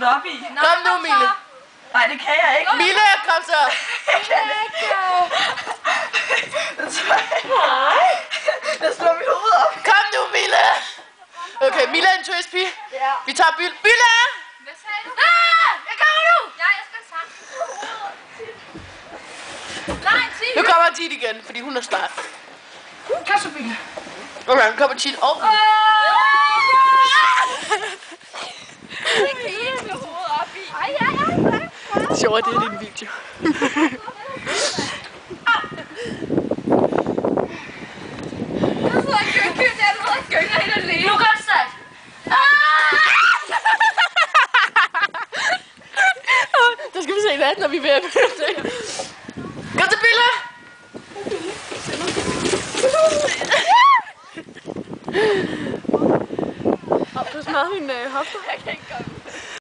putte op i? Kom nu, Mille. Nej, det kan jeg ikke. Mille, kom så. Jeg kan ikke. Jeg slår mit hoved op. Kom nu, Mille. Okay, Mille er en turistpige. Ja. Vi tager Mille. Hvad sagde du? Jeg kommer nu. Ja, jeg skal sammen. Nej, Tit. Nu kommer Tit igen, fordi hun er start. Kom så, Mille. Okay, nu kommer Tit. Jeg kan ikke slå hovedet op i. Ej. Sjovt, at det er din video. Jeg sidder og gynger, der du sidder og gynger helt alene. Nu gør det sagt. Der skal vi se hvad, når vi er ved at begynde. Kom til Bille! Du smadrer min hofter. Jeg kan ikke gøre